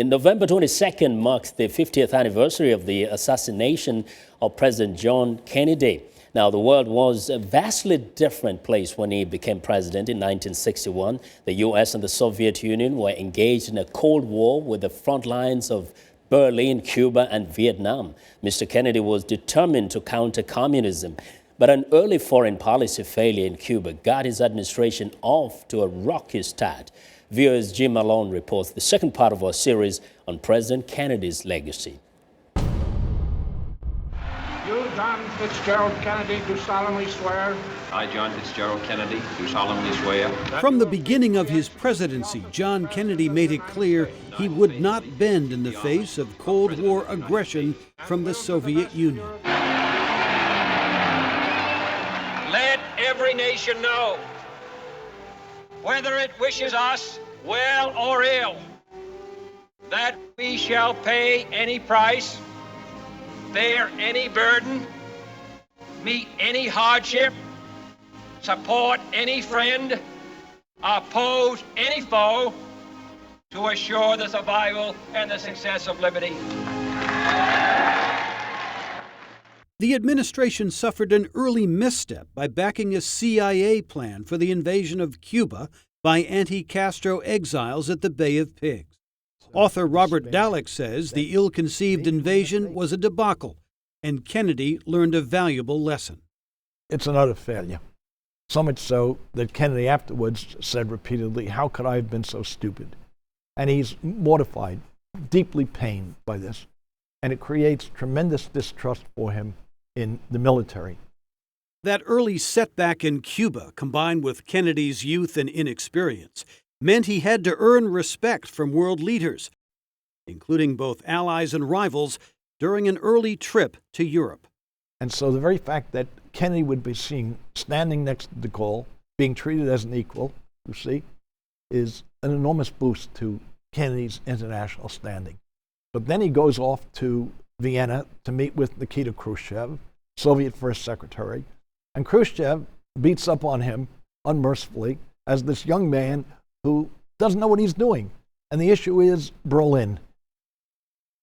In November 22nd marks the 50th anniversary of the assassination of President John Kennedy. Now, the world was a vastly different place when he became president in 1961. The U.S. and the Soviet Union were engaged in a Cold War with the front lines of Berlin, Cuba, and Vietnam. Mr. Kennedy was determined to counter communism, but an early foreign policy failure in Cuba got his administration off to a rocky start. Viewers, Jim Malone reports the second part of our series on President Kennedy's legacy. You, John Fitzgerald Kennedy, do solemnly swear. I, John Fitzgerald Kennedy, do solemnly swear. From the beginning of his presidency, John Kennedy made it clear he would not bend in the face of Cold War aggression from the Soviet Union. Let every nation know, whether it wishes us well or ill, that we shall pay any price, bear any burden, meet any hardship, support any friend, oppose any foe, to assure the survival and the success of liberty. The administration suffered an early misstep by backing a CIA plan for the invasion of Cuba by anti-Castro exiles at the Bay of Pigs. Author Robert Dallek says the ill-conceived invasion was a debacle, and Kennedy learned a valuable lesson. It's an utter failure. So much so that Kennedy afterwards said repeatedly, "How could I have been so stupid?" And he's mortified, deeply pained by this. And it creates tremendous distrust for him in the military. That early setback in Cuba, combined with Kennedy's youth and inexperience, meant he had to earn respect from world leaders, including both allies and rivals, during an early trip to Europe. And so the very fact that Kennedy would be seen standing next to de Gaulle, being treated as an equal, you see, is an enormous boost to Kennedy's international standing. But then he goes off to Vienna to meet with Nikita Khrushchev, Soviet First Secretary, and Khrushchev beats up on him unmercifully as this young man who doesn't know what he's doing. And the issue is Berlin.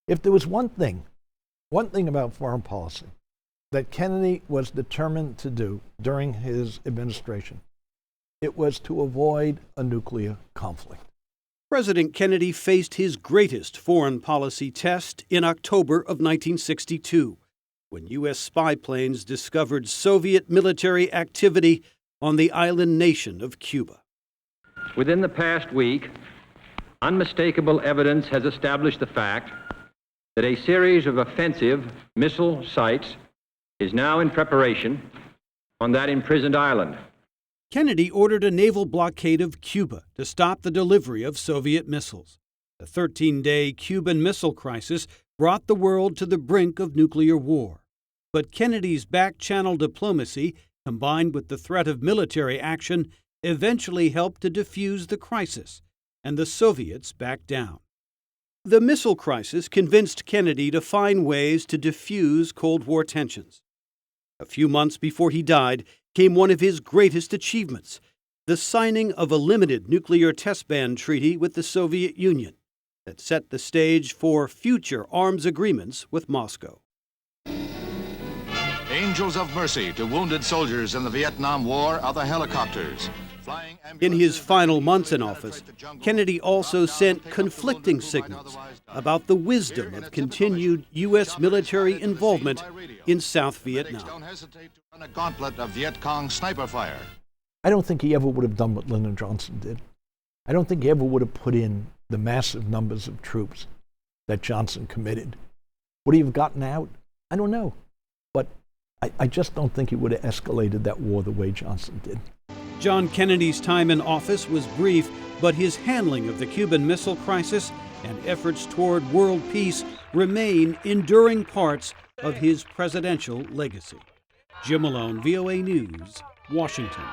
If there was one thing about foreign policy that Kennedy was determined to do during his administration, it was to avoid a nuclear conflict. President Kennedy faced his greatest foreign policy test in October of 1962, when U.S. spy planes discovered Soviet military activity on the island nation of Cuba. Within the past week, unmistakable evidence has established the fact that a series of offensive missile sites is now in preparation on that imprisoned island. Kennedy ordered a naval blockade of Cuba to stop the delivery of Soviet missiles. The 13-day Cuban Missile Crisis brought the world to the brink of nuclear war. But Kennedy's back-channel diplomacy, combined with the threat of military action, eventually helped to defuse the crisis, and the Soviets backed down. The missile crisis convinced Kennedy to find ways to defuse Cold War tensions. A few months before he died came one of his greatest achievements, the signing of a limited nuclear test ban treaty with the Soviet Union that set the stage for future arms agreements with Moscow. Angels of mercy to wounded soldiers in the Vietnam War are the helicopters. In his final months in office, Kennedy also sent conflicting signals about the wisdom of continued U.S. military involvement in South Vietnam. Don't hesitate to run a gauntlet of Viet Cong sniper fire. I don't think he ever would have done what Lyndon Johnson did. I don't think he ever would have put in the massive numbers of troops that Johnson committed. Would he have gotten out? I don't know. But I just don't think he would have escalated that war the way Johnson did. John Kennedy's time in office was brief, but his handling of the Cuban Missile Crisis and efforts toward world peace remain enduring parts of his presidential legacy. Jim Malone, VOA News, Washington.